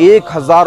1000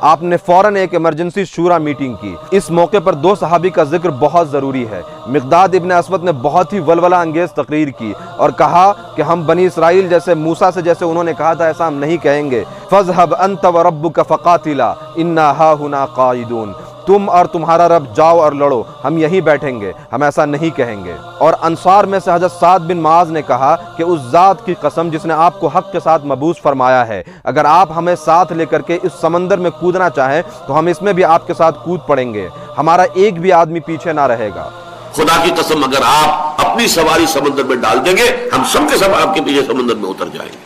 آپ نے فوراً ایک ایمرجنسی شورا میٹنگ کی۔ اس موقع پر دو صحابی کا ذکر بہت ضروری ہے۔ مقداد ابن اسود نے بہت ہی ولولہ انگیز تقریر کی اور کہا کہ ہم بنی اسرائیل جیسے موسیٰ سے جیسے انہوں نے کہا تھا ایسا ہم نہیں کہیں گے۔ فَاذْهَبْ أَنْتَ وَرَبُّكَ فَقَاتِلَا إِنَّا هَاهُنَا قَاعِدُونَ، تم اور تمہارا رب جاؤ اور لڑو، ہم یہیں بیٹھیں گے، ہم ایسا نہیں کہیں گے۔ اور انصار میں سے حضرت سعد بن معاذ نے کہا کہ اس ذات کی قسم جس نے آپ کو حق کے ساتھ مبعوث فرمایا ہے، اگر آپ ہمیں ساتھ لے کر کے اس سمندر میں کودنا چاہیں تو ہم اس میں بھی آپ کے ساتھ کود پڑیں گے، ہمارا ایک بھی آدمی پیچھے نہ رہے گا۔ خدا کی قسم اگر آپ اپنی سواری سمندر میں ڈال دیں گے ہم سب کے سب آپ کے پیچھے سمندر میں اتر جائیں گے،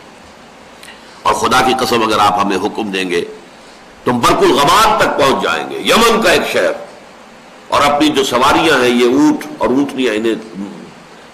اور خدا کی قسم اگر آپ ہمیں حکم دیں گے تم برق الغمام تک پہنچ جائیں گے، یمن کا ایک شہر، اور اپنی جو سواریاں ہیں یہ اونٹ اور اونٹنیاں انہیں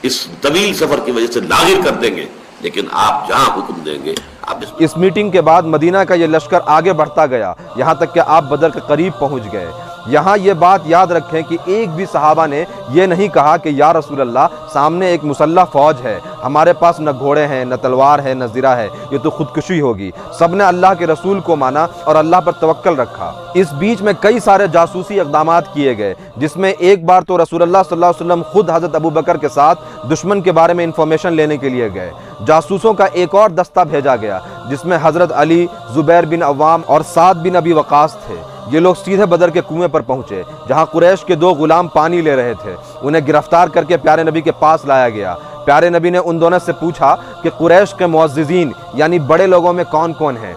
اس طویل سفر کی وجہ سے لاغر کر دیں گے، لیکن آپ جہاں حکم دیں گے آپ اس میٹنگ کے بعد مدینہ کا یہ لشکر آگے بڑھتا گیا، یہاں تک کہ آپ بدر کے قریب پہنچ گئے۔ یہاں یہ بات یاد رکھیں کہ ایک بھی صحابہ نے یہ نہیں کہا کہ یا رسول اللہ سامنے ایک مسلح فوج ہے، ہمارے پاس نہ گھوڑے ہیں نہ تلوار ہے نہ زرہ ہے، یہ تو خودکشی ہوگی۔ سب نے اللہ کے رسول کو مانا اور اللہ پر توکل رکھا۔ اس بیچ میں کئی سارے جاسوسی اقدامات کیے گئے، جس میں ایک بار تو رسول اللہ صلی اللہ علیہ وسلم خود حضرت ابوبکر کے ساتھ دشمن کے بارے میں انفارمیشن لینے کے لیے گئے۔ جاسوسوں کا ایک اور دستہ بھیجا گیا جس میں حضرت علی، زبیر بن عوام اور سعد بن ابی وقاص تھے۔ یہ لوگ سیدھے بدر کے کنویں پر پہنچے جہاں قریش کے دو غلام پانی لے رہے تھے، انہیں گرفتار کر کے پیارے نبی کے پاس لایا گیا۔ پیارے نبی نے ان دونوں سے پوچھا کہ قریش کے معززین یعنی بڑے لوگوں میں کون کون ہیں؟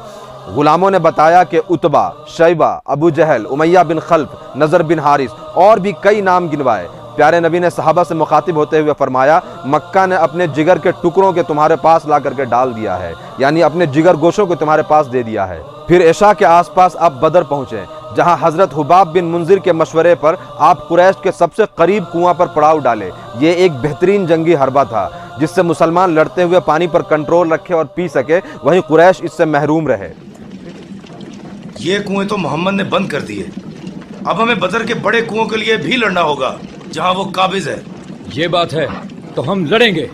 غلاموں نے بتایا کہ عتبہ، شیبہ، ابو جہل، امیہ بن خلف، نضر بن حارث اور بھی کئی نام گنوائے۔ پیارے نبی نے صحابہ سے مخاطب ہوتے ہوئے فرمایا، مکہ نے اپنے جگر کے ٹکڑوں کے تمہارے پاس لا کر کے ڈال دیا ہے، یعنی اپنے جگر گوشوں کو تمہارے پاس دے دیا ہے۔ پھر عشاء کے آس پاس آپ بدر پہنچے جہاں حضرت حباب بن منذر کے مشورے پر آپ قریش کے سب سے قریب کنواں پر پڑاؤ ڈالے۔ یہ ایک بہترین جنگی حربہ تھا جس سے مسلمان لڑتے ہوئے پانی پر کنٹرول رکھے اور پی سکے، وہیں قریش اس سے محروم رہے۔ یہ کنویں تو محمد نے بند کر دیے، اب ہمیں بدر کے بڑے کنووں کے لیے بھی لڑنا ہوگا جہاں وہ قابض ہے۔ یہ بات ہے تو ہم لڑیں گے۔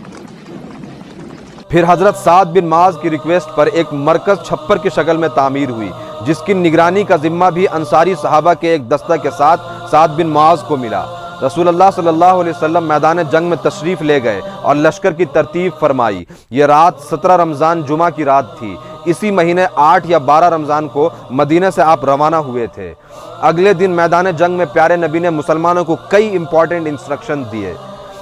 پھر حضرت سعد بن معاذ کی ریکویسٹ پر ایک مرکز چھپر کی شکل میں تعمیر ہوئی جس کی نگرانی کا ذمہ بھی انصاری صحابہ کے ایک دستہ کے ساتھ سعد بن معاذ کو ملا۔ رسول اللہ صلی اللہ علیہ وسلم میدان جنگ میں تشریف لے گئے اور لشکر کی ترتیب فرمائی۔ یہ رات 17 رمضان جمعہ کی رات تھی۔ اسی مہینے 8 یا 12 رمضان کو مدینہ سے آپ روانہ ہوئے تھے۔ اگلے دن میدان جنگ میں پیارے نبی نے مسلمانوں کو کئی امپورٹنٹ انسٹرکشن دیے۔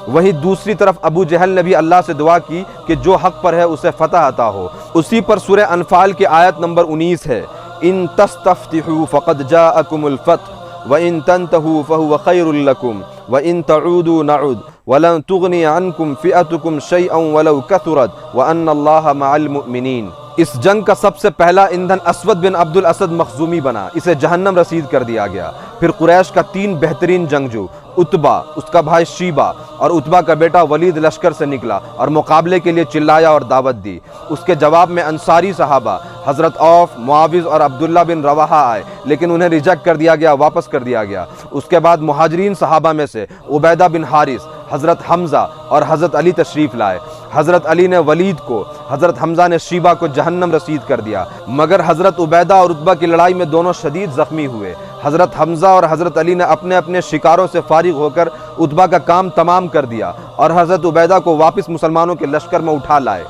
وہیں دوسری طرف ابو جہل نے بھی اللہ سے دعا کی کہ جو حق پر ہے اسے فتح عطا ہو۔ اسی پر سورہ انفال کی آیت نمبر 19 ہے، ان تستفتحوا فقد جاءکم الفتح وَإِن تَنْتَهُوا فَهُوَ خَيْرٌ لَكُمْ وَإِن تَعُودُوا نَعُدْ وَلَن تُغْنِيَ عَنْكُمْ فِئَتُكُمْ شَيْئًا وَلَوْ كَثُرَتْ وَأَنَّ اللَّهَ مَعَ الْمُؤْمِنِينَ۔ اس جنگ کا سب سے پہلا ایندھن اسود بن عبد الاسد مخزومی بنا، اسے جہنم رسید کر دیا گیا۔ پھر قریش کا 3 بہترین جنگجو عتبہ، اس کا بھائی شیبہ اور عتبہ کا بیٹا ولید لشکر سے نکلا اور مقابلے کے لیے چلایا اور دعوت دی۔ اس کے جواب میں انصاری صحابہ حضرت عوف، معاوض اور عبداللہ بن رواحہ آئے، لیکن انہیں ریجیکٹ کر دیا گیا، واپس کر دیا گیا۔ اس کے بعد مہاجرین صحابہ میں سے عبیدہ بن حارث، حضرت حمزہ اور حضرت علی تشریف لائے۔ حضرت علی نے ولید کو، حضرت حمزہ نے شیبہ کو جہنم رسید کر دیا، مگر حضرت عبیدہ اور عتبہ کی لڑائی میں دونوں شدید زخمی ہوئے۔ حضرت حمزہ اور حضرت علی نے اپنے اپنے شکاروں سے فارغ ہو کر عتبہ کا کام تمام کر دیا اور حضرت عبیدہ کو واپس مسلمانوں کے لشکر میں اٹھا لائے۔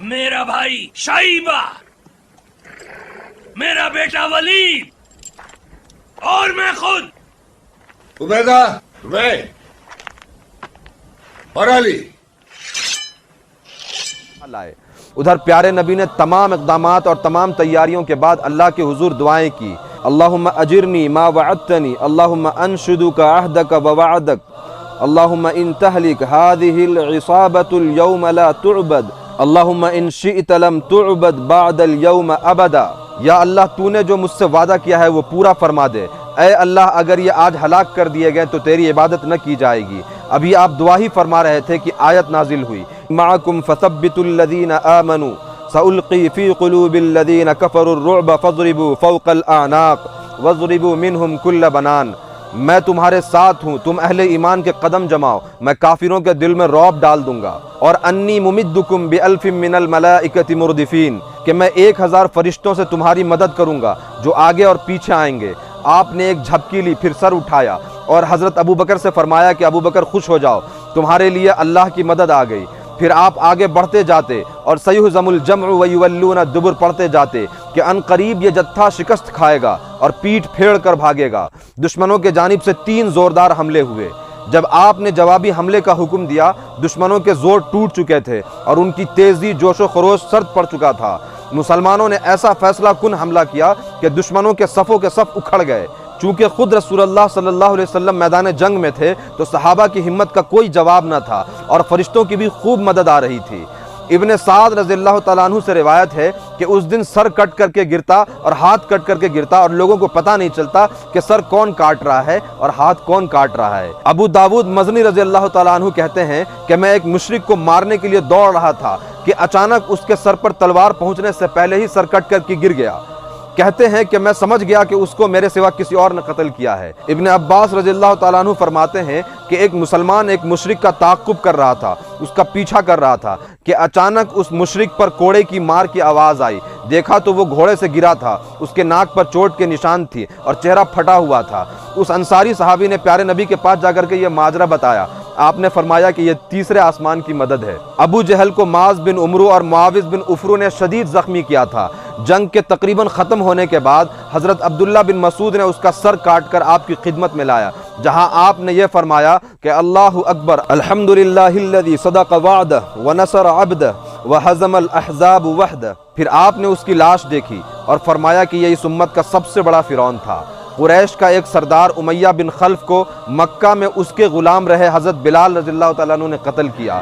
میرا بھائی شیبہ، میرا بیٹا ولید اور میں خود عبیدہ میں اور علی لائے۔ ادھر پیارے نبی نے تمام اقدامات اور تمام تیاریوں کے بعد اللہ کے حضور دعائیں کی، اللہم اجرنی ما وعدتنی، اللہم انشدک عہدک ووعدک، اللہم ان تہلک هذه العصابة اليوم لا تعبد، اللہم ان شئت لم تعبد بعد اليوم ابدا۔ یا اللہ تو نے جو مجھ سے وعدہ کیا ہے وہ پورا فرما دے، اے اللہ اگر یہ آج ہلاک کر دیے گئے تو تیری عبادت نہ کی جائے گی۔ ابھی آپ دعا ہی فرما رہے تھے کہ آیت نازل ہوئی، معکم فثبتوا الذین آمنوا سألقی فی قلوب الذین کفروا الرعب فاضربوا فوق الاعناق واضربوا منہم کل بنان۔ میں تمہارے ساتھ ہوں، تم اہل ایمان کے قدم جماؤ، میں کافروں کے دل میں رعب ڈال دوں گا۔ اور انی ممدکم بألف من الملائکۃ مردفین، کہ میں 1000 فرشتوں سے تمہاری مدد کروں گا جو آگے اور پیچھے آئیں گے۔ آپ نے ایک جھپکی لی، پھر سر اٹھایا اور حضرت ابو بکر سے فرمایا کہ ابو بکر خوش ہو جاؤ، تمہارے لیے اللہ کی مدد آ گئی۔ پھر آپ آگے بڑھتے جاتے اور سیہزم الجمع ویولون الدبر پڑھتے جاتے کہ ان قریب یہ جتھا شکست کھائے گا اور پیٹھ پھیڑ کر بھاگے گا۔ دشمنوں کے جانب سے 3 زوردار حملے ہوئے۔ جب آپ نے جوابی حملے کا حکم دیا، دشمنوں کے زور ٹوٹ چکے تھے اور ان کی تیزی جوش و خروش سرد پڑ چکا تھا۔ مسلمانوں نے ایسا فیصلہ کن حملہ کیا کہ دشمنوں کے صفوں کے صف اکھڑ گئے۔ چونکہ خود رسول اللہ صلی اللہ علیہ وسلم میدان جنگ میں تھے تو صحابہ کی ہمت کا کوئی جواب نہ تھا اور فرشتوں کی بھی خوب مدد آ رہی تھی۔ ابن سعد رضی اللہ تعالیٰ عنہ سے روایت ہے کہ اس دن سر کٹ کر کے گرتا اور ہاتھ کٹ کر کے گرتا اور لوگوں کو پتہ نہیں چلتا کہ سر کون کاٹ رہا ہے اور ہاتھ کون کاٹ رہا ہے۔ ابو داود مزنی رضی اللہ تعالیٰ عنہ کہتے ہیں کہ میں ایک مشرک کو مارنے کے لیے دوڑ رہا تھا کہ اچانک اس کے سر پر تلوار پہنچنے سے پہلے ہی سر کٹ کر کے گر گیا۔ کہتے ہیں کہ میں سمجھ گیا کہ اس کو میرے سوا کسی اور نے قتل کیا ہے۔ ابن عباس رضی اللہ تعالیٰ عنہ فرماتے ہیں کہ ایک مسلمان ایک مشرک کا تعاقب کر رہا تھا، اس کا پیچھا کر رہا تھا کہ اچانک اس مشرک پر کوڑے کی مار کی آواز آئی۔ دیکھا تو وہ گھوڑے سے گرا تھا، اس کے ناک پر چوٹ کے نشان تھی اور چہرہ پھٹا ہوا تھا۔ اس انصاری صحابی نے پیارے نبی کے پاس جا کر کے یہ ماجرا بتایا۔ آپ نے فرمایا کہ یہ تیسرے آسمان کی مدد ہے۔ ابو جہل کو معاذ بن عمرو اور معاوض بن عفرو نے شدید زخمی کیا تھا۔ جنگ کے تقریباً ختم ہونے کے بعد حضرت عبداللہ بن مسعود نے اس کا سر کاٹ کر آپ کی خدمت میں لایا، جہاں آپ نے یہ فرمایا کہ اللہ اکبر، الحمدللہ الذی صدق وعدہ ونصر عبدہ وہزم الاحزاب وحدہ۔ پھر آپ نے اس کی لاش دیکھی اور فرمایا کہ یہ اس امت کا سب سے بڑا فرعون تھا۔ قریش کا ایک سردار امیہ بن خلف کو مکہ میں اس کے غلام رہے حضرت بلال رضی اللہ تعالیٰ عنہ نے قتل کیا۔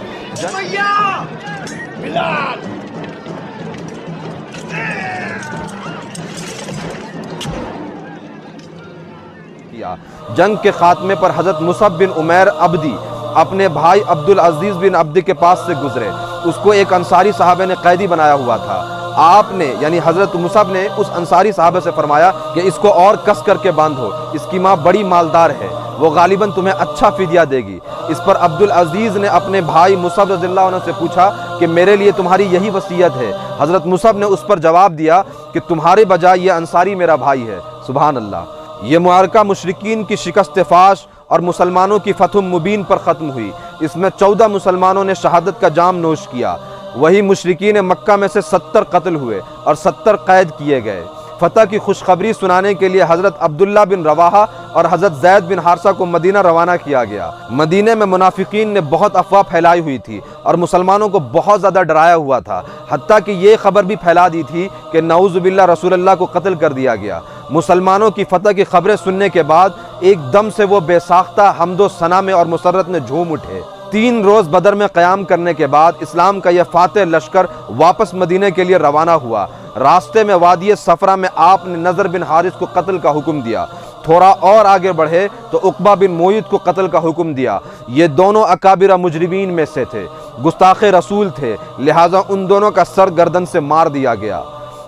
جنگ کے خاتمے پر حضرت مصعب بن عمیر عبدی اپنے بھائی عبدالعزیز بن عبدی کے پاس سے گزرے۔ اس کو ایک انصاری صحابہ نے قیدی بنایا ہوا تھا۔ آپ نے یعنی حضرت مصعب نے اس انصاری صحابہ سے فرمایا کہ اس کو اور کس کر کے باندھو، اس کی ماں بڑی مالدار ہے، وہ غالباً تمہیں اچھا فدیہ دے گی۔ اس پر عبدالعزیز نے اپنے بھائی مصعب رضی اللہ عنہ سے پوچھا کہ میرے لیے تمہاری یہی وصیت ہے؟ حضرت مصعب نے اس پر جواب دیا کہ تمہارے بجائے یہ انصاری میرا بھائی ہے۔ سبحان اللہ۔ یہ معرکہ مشرکین کی شکست فاش اور مسلمانوں کی فتح مبین پر ختم ہوئی۔ اس میں 14 مسلمانوں نے شہادت کا جام نوش کیا۔ وہی مشرکین مکہ میں سے 70 قتل ہوئے اور 70 قید کیے گئے۔ فتح کی خوشخبری سنانے کے لیے حضرت عبداللہ بن رواحہ اور حضرت زید بن حارثہ کو مدینہ روانہ کیا گیا۔ مدینہ میں منافقین نے بہت افواہ پھیلائی ہوئی تھی اور مسلمانوں کو بہت زیادہ ڈرایا ہوا تھا، حتیٰ کہ یہ خبر بھی پھیلا دی تھی کہ نعوذ باللہ رسول اللہ کو قتل کر دیا گیا۔ مسلمانوں کی فتح کی خبریں سننے کے بعد ایک دم سے وہ بے ساختہ حمد و ثنا میں اور مسرت میں جھوم اٹھے۔ 3 روز بدر میں قیام کرنے کے بعد اسلام کا یہ فاتح لشکر واپس مدینہ کے لیے روانہ ہوا۔ راستے میں وادی صفرا میں آپ نے نضر بن حارث کو قتل کا حکم دیا۔ تھوڑا اور آگے بڑھے تو عقبہ بن معیط کو قتل کا حکم دیا۔ یہ دونوں اکابر مجرمین میں سے تھے، گستاخ رسول تھے، لہٰذا ان دونوں کا سر گردن سے مار دیا گیا۔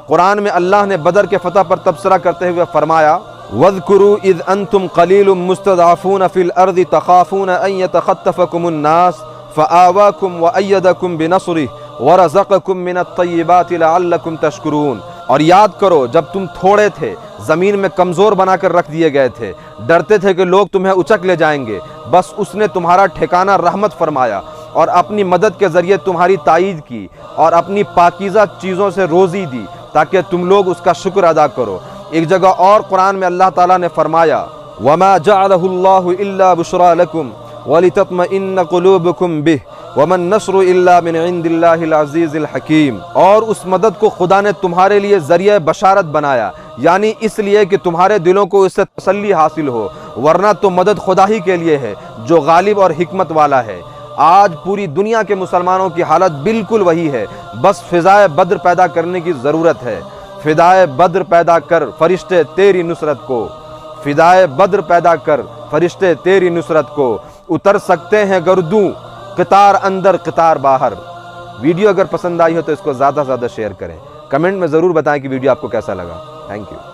قرآن میں اللہ نے بدر کے فتح پر تبصرہ کرتے ہوئے فرمایا وَاذْكُرُوا إِذْ أَنْتُمْ قَلِيلٌ مُسْتَضْعَفُونَ فِي الْأَرْضِ تَخَافُونَ أَنْ يَتَخَطَّفَكُمُ النَّاسُ فَآوَاكُمْ وَأَيَّدَكُمْ بِنَصْرِهِ وَرَزَقَكُمْ مِنَ الطَّيِّبَاتِ لَعَلَّكُمْ تَشْكُرُونَ۔ اور یاد کرو جب تم تھوڑے تھے، زمین میں کمزور بنا کر رکھ دیے گئے تھے، ڈرتے تھے کہ لوگ تمہیں اچک لے جائیں گے، بس اس نے تمہارا ٹھکانہ رحمت فرمایا اور اپنی مدد کے ذریعے تمہاری تائید کی اور اپنی پاکیزہ چیزوں سے روزی دی تاکہ تم لوگ اس کا شکر ادا کرو۔ ایک جگہ اور قرآن میں اللہ تعالیٰ نے فرمایا وَمَا جَعَلَهُ اللَّهُ إِلَّا بُشْرَى لَكُمْ وَلِتَطْمَئِنَّ قُلُوبُكُمْ بِهِ وَمَا النَّصْرُ إِلَّا مِنْ عِنْدِ اللَّهِ الْعَزِيزِ الْحَكِيمِ۔ اور اس مدد کو خدا نے تمہارے لیے ذریعہ بشارت بنایا، یعنی اس لیے کہ تمہارے دلوں کو اس سے تسلی حاصل ہو، ورنہ تو مدد خدا ہی کے لیے ہے جو غالب اور حکمت والا ہے۔ آج پوری دنیا کے مسلمانوں کی حالت بالکل وہی ہے، بس فضائے بدر پیدا کرنے کی ضرورت ہے۔ فضائے بدر پیدا کر فرشتے تیری نصرت کو، فضائے بدر پیدا کر فرشتے تیری نصرت کو، اتر سکتے ہیں گردوں قطار اندر قطار باہر۔ ویڈیو اگر پسند آئی ہو تو اس کو زیادہ سے زیادہ شیئر کریں، کمنٹ میں ضرور بتائیں کہ ویڈیو آپ کو کیسا لگا۔ Thank you.